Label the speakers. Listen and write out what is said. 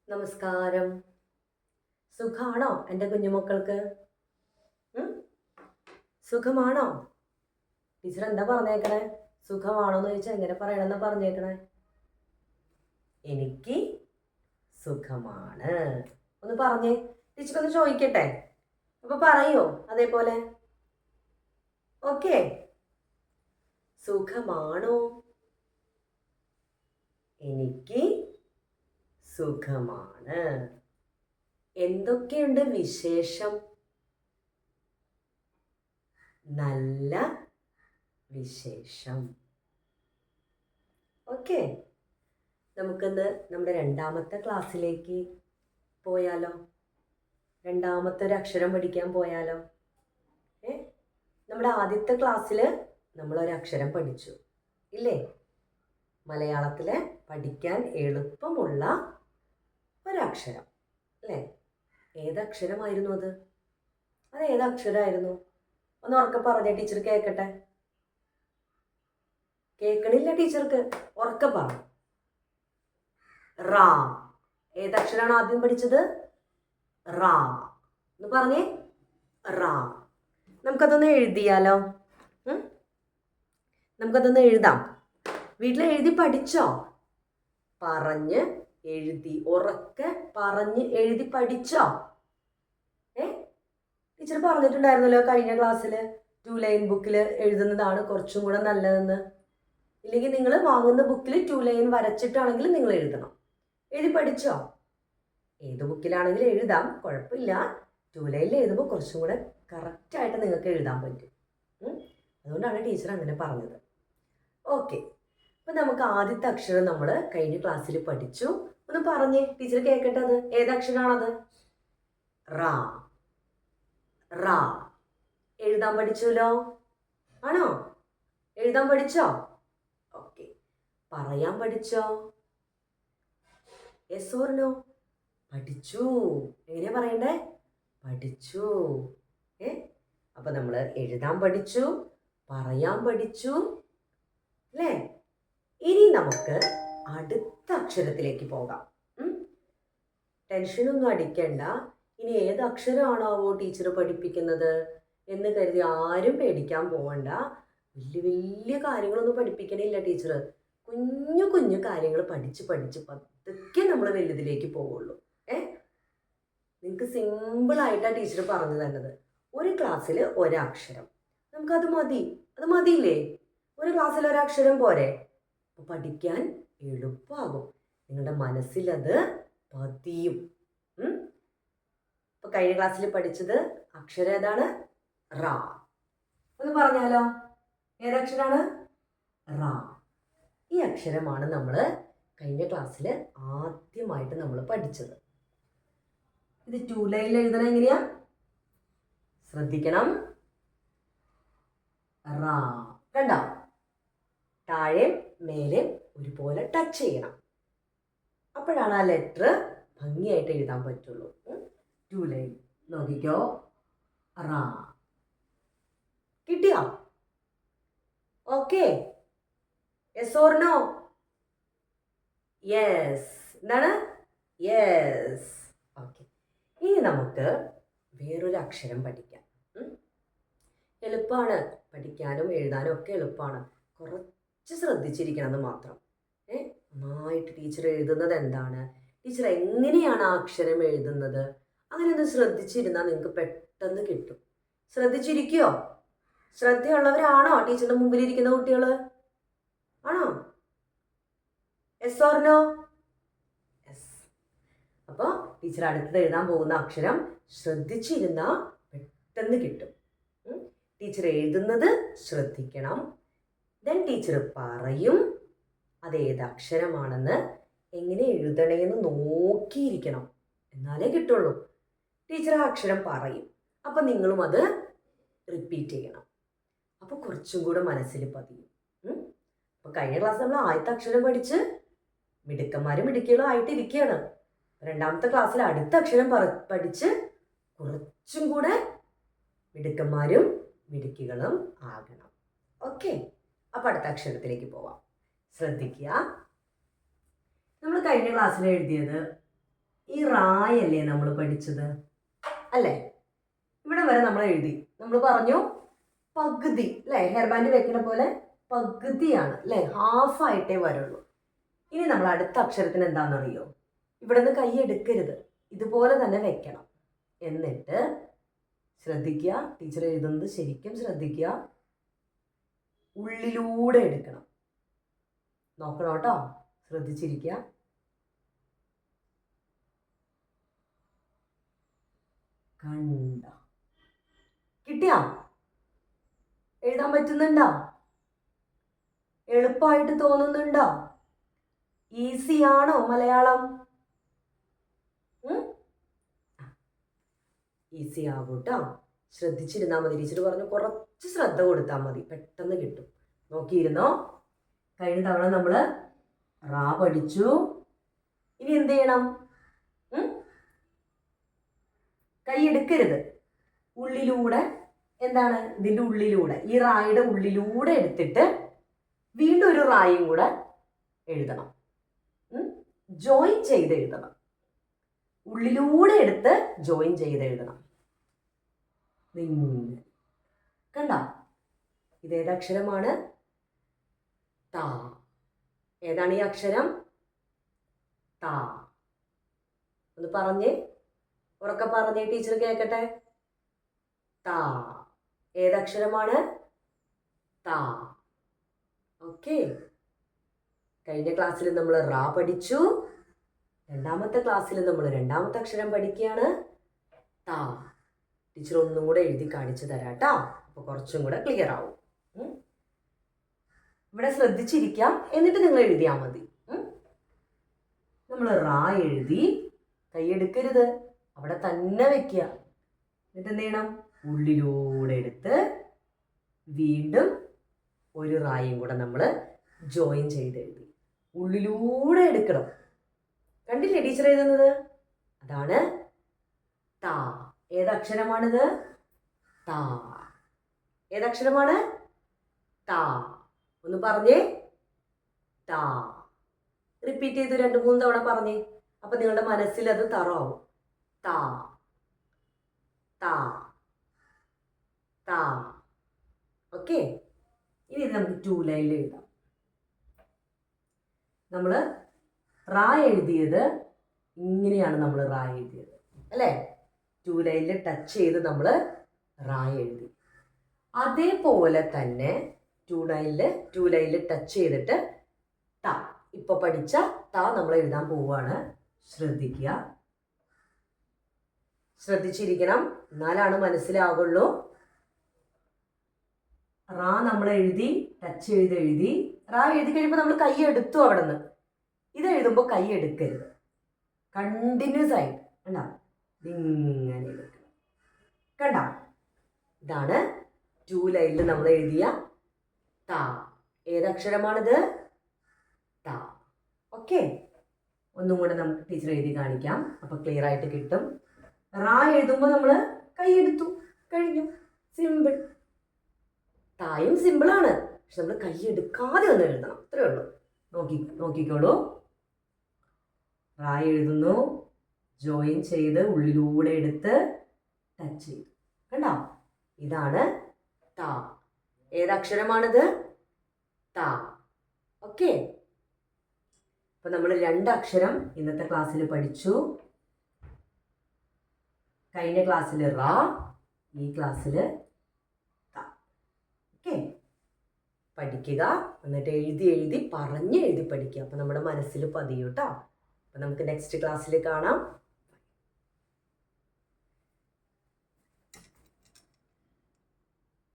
Speaker 1: നമസ്കാരം. സുഖാണോ എൻ്റെ കുഞ്ഞുമക്കൾക്ക്? സുഖമാണോ? ടീച്ചർ എന്താ പറഞ്ഞേക്കണേ? സുഖമാണോ എന്ന് ചോദിച്ചാൽ എങ്ങനെ പറയണമെന്നാ പറഞ്ഞേക്കണേ? എനിക്ക് സുഖമാണ് ഒന്ന് പറഞ്ഞേ. ടീച്ചർ ഒന്ന് ചോദിക്കട്ടെ, അപ്പൊ പറയോ അതേപോലെ? ഓക്കെ. സുഖമാണോ? എനിക്ക് സുഖമാണ്. എന്തൊക്കെയുണ്ട് വിശേഷം? നല്ല വിശേഷം. ഓക്കെ. നമുക്കിന്ന് നമ്മുടെ രണ്ടാമത്തെ ക്ലാസ്സിലേക്ക് പോയാലോ? രണ്ടാമത്തെ ഒരു അക്ഷരം പഠിക്കാൻ പോയാലോ? നമ്മുടെ ആദ്യത്തെ ക്ലാസ്സിൽ നമ്മളൊരക്ഷരം പഠിച്ചു ഇല്ലേ? മലയാളത്തിൽ പഠിക്കാൻ എളുപ്പമുള്ള ഒരക്ഷരം അല്ലേ? ഏതക്ഷരമായിരുന്നു അത്? ഏതക്ഷരമായിരുന്നു? ഒന്ന് ഉറക്കെ പറഞ്ഞേ, ടീച്ചർ കേൾക്കട്ടെ. കേൾക്കണില്ല ടീച്ചർക്ക്, ഉറക്കെ പറ. റാ. ഏതക്ഷരമാണ് ആദ്യം പഠിച്ചത്? റാ എന്ന് പറഞ്ഞേ. റാ. നമുക്കതൊന്ന് എഴുതിയാലോ? നമുക്കതൊന്ന് എഴുതാം. വീട്ടിൽ എഴുതി പഠിച്ചോ? പറഞ്ഞ് എഴുതി, ഉറക്കെ പറഞ്ഞ് എഴുതി പഠിച്ചോ? ടീച്ചർ പറഞ്ഞിട്ടുണ്ടായിരുന്നല്ലോ കഴിഞ്ഞ ക്ലാസ്സിൽ 2 ലൈൻ ബുക്കിൽ എഴുതുന്നതാണ് കുറച്ചും കൂടെ നല്ലതെന്ന്. ഇല്ലെങ്കിൽ നിങ്ങൾ വാങ്ങുന്ന ബുക്കിൽ 2 ലൈൻ വരച്ചിട്ടാണെങ്കിൽ നിങ്ങൾ എഴുതണം. എഴുതി പഠിച്ചോ? ഏത് ബുക്കിലാണെങ്കിലും എഴുതാം, കുഴപ്പമില്ല. 2 ലൈനിൽ എഴുതുമ്പോൾ കുറച്ചും കൂടെ കറക്റ്റായിട്ട് നിങ്ങൾക്ക് എഴുതാൻ പറ്റും. അതുകൊണ്ടാണ് ടീച്ചർ അങ്ങനെ പറഞ്ഞത്. ഓക്കെ. അപ്പം നമുക്ക് ആദ്യത്തെ അക്ഷരം നമ്മൾ കഴിഞ്ഞ ക്ലാസ്സിൽ പഠിച്ചു. ഒന്ന് പറഞ്ഞേ, ടീച്ചർ കേൾക്കട്ടെ. അത് ഏതക്ഷരമാണത്? റാ. റാ. എഴുതാൻ പഠിച്ചല്ലോ? ആണോ? എഴുതാൻ പഠിച്ചോ? ഓക്കെ. പറയാൻ പഠിച്ചോ? Yes or no? പഠിച്ചു. എങ്ങനെയാ പറയണ്ടേ? പഠിച്ചു. അപ്പൊ നമ്മൾ എഴുതാൻ പഠിച്ചു, പറയാൻ പഠിച്ചു അല്ലേ? ഇനി നമുക്ക് അടുത്ത അക്ഷരത്തിലേക്ക് പോകാം. ടെൻഷനൊന്നും അടിക്കണ്ട. ഇനി ഏത് അക്ഷരമാണാവോ ടീച്ചർ പഠിപ്പിക്കുന്നത് എന്ന് കരുതി ആരും പേടിക്കാൻ പോകണ്ട. വലിയ വലിയ കാര്യങ്ങളൊന്നും പഠിപ്പിക്കണില്ല ടീച്ചർ. കുഞ്ഞു കുഞ്ഞു കാര്യങ്ങൾ പഠിച്ച് പതുക്കെ നമ്മൾ വലുതിലേക്ക് പോവുള്ളൂ. നിങ്ങൾക്ക് സിമ്പിളായിട്ടാണ് ടീച്ചർ പറഞ്ഞു തന്നത്. ഒരു ക്ലാസ്സിൽ ഒരക്ഷരം, നമുക്കത് മതി. അത് മതിയില്ലേ? ഒരു ക്ലാസ്സിൽ ഒരക്ഷരം പോരെ? പഠിക്കാൻ എളുപ്പമാകും. നിങ്ങളുടെ മനസ്സിലത് പതിയും. ഇപ്പൊ കഴിഞ്ഞ ക്ലാസ്സിൽ പഠിച്ചത് അക്ഷരം ഏതാണ്? റാ. ഒന്ന് പറഞ്ഞാലോ? ഏതക്ഷരാണ്? റാ. ഈ അക്ഷരമാണ് നമ്മൾ കഴിഞ്ഞ ക്ലാസ്സിൽ ആദ്യമായിട്ട് നമ്മൾ പഠിച്ചത്. ഇത് 2 ലൈനിൽ എഴുതണം. എങ്ങനെയാ? ശ്രദ്ധിക്കണം. റാ. കണ്ടോ? താഴെ മേലെ ഒരുപോലെ ടച്ച് ചെയ്യണം. അപ്പോഴാണ് ആ ലെറ്റർ ഭംഗിയായിട്ട് എഴുതാൻ പറ്റുള്ളൂ. 2 ലൈൻ നോക്കിക്കോ. റാ. കിട്ടിയോ? Okay. Yes or no? Yes. എന്താണ്? യെസ്. ഓക്കെ. ഇനി നമുക്ക് വേറൊരു അക്ഷരം പഠിക്കാം. എളുപ്പമാണ്, പഠിക്കാനും എഴുതാനും ഒക്കെ എളുപ്പമാണ്. കുറച്ച് ശ്രദ്ധിച്ചിരിക്കണം എന്ന് മാത്രം. നന്നായിട്ട് ടീച്ചർ എഴുതുന്നത് എന്താണ്, ടീച്ചർ എങ്ങനെയാണ് ആ അക്ഷരം എഴുതുന്നത്, അങ്ങനെ ഒന്ന് ശ്രദ്ധിച്ചിരുന്നാൽ നിങ്ങൾക്ക് പെട്ടെന്ന് കിട്ടും. ശ്രദ്ധിച്ചിരിക്കുമോ? ശ്രദ്ധയുള്ളവരാണോ ടീച്ചറിന്റെ മുമ്പിലിരിക്കുന്ന കുട്ടികൾ? ആണോ? Yes or no? യെസ്. അപ്പോൾ ടീച്ചർ അടുത്തത് എഴുതാൻ പോകുന്ന അക്ഷരം ശ്രദ്ധിച്ചിരുന്നാൽ പെട്ടെന്ന് കിട്ടും. ടീച്ചർ എഴുതുന്നത് ശ്രദ്ധിക്കണം. ദെൻ ടീച്ചർ പറയും അതേത് അക്ഷരമാണെന്ന്, എങ്ങനെ എഴുതണേന്ന് നോക്കിയിരിക്കണം, എന്നാലേ കിട്ടുള്ളൂ. ടീച്ചർ ആ അക്ഷരം പറയും, അപ്പം നിങ്ങളും അത് റിപ്പീറ്റ് ചെയ്യണം. അപ്പോൾ കുറച്ചും കൂടെ മനസ്സിൽ പതിയും. അപ്പോൾ കഴിഞ്ഞ ക്ലാസ് നമ്മൾ ആദ്യത്തെ അക്ഷരം പഠിച്ച് മിടുക്കന്മാരും മിടുക്കികളും ആയിട്ടിരിക്കുകയാണ്. രണ്ടാമത്തെ ക്ലാസ്സിൽ അടുത്ത അക്ഷരം പഠിച്ച് കുറച്ചും കൂടെ മിടുക്കന്മാരും മിടുക്കികളും ആകണം. ഓക്കെ. അപ്പോൾ അടുത്ത അക്ഷരത്തിലേക്ക് പോവാം. ശ്രദ്ധിക്കുക. നമ്മൾ കഴിഞ്ഞ ക്ലാസ്സിൽ എഴുതിയത് ഈ റായല്ലേ നമ്മൾ പഠിച്ചത് അല്ലേ? ഇവിടെ വരെ നമ്മൾ എഴുതി. നമ്മൾ പറഞ്ഞു പകുതി അല്ലേ? ഹെയർ ബാൻഡ് വെക്കുന്ന പോലെ പകുതിയാണ് അല്ലേ? ഹാഫായിട്ടേ വരുള്ളൂ. ഇനി നമ്മൾ അടുത്ത അക്ഷരത്തിന് എന്താണെന്നറിയോ? ഇവിടെ നിന്ന് കൈ എടുക്കരുത്, ഇതുപോലെ തന്നെ വെക്കണം. എന്നിട്ട് ശ്രദ്ധിക്കുക, ടീച്ചർ എഴുതുന്നത് ശരിക്കും ശ്രദ്ധിക്കുക. ഉള്ളിലൂടെ എടുക്കണം. നോക്കണം കേട്ടോ, ശ്രദ്ധിച്ചിരിക്കുക. കണ്ട, കിട്ടിയാ? എഴുതാൻ പറ്റുന്നുണ്ടോ? എളുപ്പമായിട്ട് തോന്നുന്നുണ്ടോ? ഈസി ആണോ മലയാളം? ഈസി ആകും കേട്ടോ. ശ്രദ്ധിച്ചിരുന്നാൽ മതി. ടീച്ചർ പറഞ്ഞു കുറച്ച് ശ്രദ്ധ കൊടുത്താൽ മതി, പെട്ടെന്ന് കിട്ടും. നോക്കിയിരുന്നോ? കഴിഞ്ഞ തവണ നമ്മൾ റാ പഠിച്ചു. ഇനി എന്ത് ചെയ്യണം? കൈ എടുക്കരുത്. ഉള്ളിലൂടെ, എന്താണ് ഇതിൻ്റെ ഉള്ളിലൂടെ, ഈ റായുടെ ഉള്ളിലൂടെ എടുത്തിട്ട് വീണ്ടും ഒരു റായും കൂടെ എഴുതണം. ജോയിൻ ചെയ്ത് എഴുതണം. ഉള്ളിലൂടെ എടുത്ത് ജോയിൻ ചെയ്ത് എഴുതണം. കണ്ട, ഇതേതക്ഷരമാണ്? താ. ഏതാണ് ഈ അക്ഷരം? താ. ഒന്ന് പറഞ്ഞേ, ഉറക്കെ പറഞ്ഞേ, ടീച്ചർ കേൾക്കട്ടെ. താ. ഏതക്ഷരമാണ്? താ. ഓക്കെ. കഴിഞ്ഞ ക്ലാസ്സിൽ നമ്മൾ റാ പഠിച്ചു. രണ്ടാമത്തെ ക്ലാസ്സിൽ നമ്മൾ രണ്ടാമത്തെ അക്ഷരം പഠിക്കുകയാണ്, താ. ടീച്ചർ ഒന്നും കൂടെ എഴുതി കാണിച്ചു തരാം കേട്ടോ. അപ്പോൾ കുറച്ചും കൂടെ ക്ലിയർ ആവും. ഇവിടെ ശ്രദ്ധിച്ചിരിക്കാം, എന്നിട്ട് നിങ്ങൾ എഴുതിയാൽ മതി. നമ്മൾ റാ എഴുതി, കൈയെടുക്കരുത്, അവിടെ തന്നെ വെക്കുക. എന്നിട്ട് എന്ത് ചെയ്യണം? ഉള്ളിലൂടെ എടുത്ത് വീണ്ടും ഒരു റായും കൂടെ നമ്മൾ ജോയിൻ ചെയ്ത് എഴുതി. ഉള്ളിലൂടെ എടുക്കണം. കണ്ടില്ലേ ടീച്ചർ എഴുതുന്നത്? അതാണ് താ. ഏതക്ഷരമാണിത്? താ. ഏതക്ഷരമാണ്? താ. ഒന്ന് പറഞ്ഞേ. താ. റിപ്പീറ്റ് ചെയ്ത് 2-3 തവണ പറഞ്ഞേ. അപ്പൊ നിങ്ങളുടെ മനസ്സിൽ അത് തറവാവും. താ, താ, താ. ഓക്കെ. ഇനി നമുക്ക് 2 ലൈനിൽ എഴുതാം. നമ്മൾ റാ എഴുതിയത് ഇങ്ങനെയാണ്. നമ്മൾ റാ എഴുതിയത് അല്ലേ? 2 ലൈനിൽ ടച്ച് ചെയ്ത് നമ്മൾ റാ എഴുതി. അതേപോലെ തന്നെ 2 ലൈനിൽ ടച്ച് ചെയ്തിട്ട് ത. ഇപ്പൊ പഠിച്ച ത നമ്മൾ എഴുതാൻ പോവുകയാണ്. ശ്രദ്ധിക്കുക, ശ്രദ്ധിച്ചിരിക്കണം, എന്നാലാണ് മനസ്സിലാകുള്ളൂ. റാ നമ്മൾ എഴുതി, ടച്ച് ചെയ്ത് എഴുതി. റാ എഴുതി കഴിയുമ്പോൾ നമ്മൾ കൈ എടുത്തു അവിടെ നിന്ന്. ഇത് എഴുതുമ്പോൾ കൈ എടുക്കരുത്, കണ്ടിന്യൂസ് ആയിട്ട് കണ്ട ഇങ്ങനെ എടുക്കണം. കണ്ട, ഇതാണ് 2 ലൈനിൽ നമ്മൾ എഴുതിയ താ. ഏതക്ഷരമാണിത്? താ. ഓക്കെ. ഒന്നും കൂടെ നമുക്ക് ടീച്ചർ എഴുതി കാണിക്കാം, അപ്പോൾ ക്ലിയർ ആയിട്ട് കിട്ടും. റാ എഴുതുമ്പോൾ നമ്മൾ കൈ എടുത്തു, കഴിഞ്ഞു. സിമ്പിൾ. തായും സിമ്പിളാണ്, പക്ഷെ നമ്മൾ കൈ എടുക്കാതെ ഒന്ന് എഴുതണം, അത്രേ ഉള്ളൂ. നോക്കിക്കോളൂ. റാ എഴുതുന്നു, ജോയിൻ ചെയ്ത് ഉള്ളിലൂടെ എടുത്ത് ടച്ച് ചെയ്തു. കണ്ടോ? ഇതാണ് താ. ഏതക്ഷരമാണിത്? താ. ഓക്കെ. അപ്പൊ നമ്മൾ 2 അക്ഷരം ഇന്നത്തെ ക്ലാസ്സിൽ പഠിച്ചു. കഴിഞ്ഞ ക്ലാസ്സിൽ റാ, ഈ ക്ലാസ്സിൽ താ. ഓക്കെ. പഠിക്കുക, എന്നിട്ട് എഴുതി പറഞ്ഞ് എഴുതി പഠിക്കുക. അപ്പൊ നമ്മുടെ മനസ്സിൽ പതിയും കേട്ടോ. അപ്പൊ നമുക്ക് നെക്സ്റ്റ് ക്ലാസ്സിൽ കാണാം.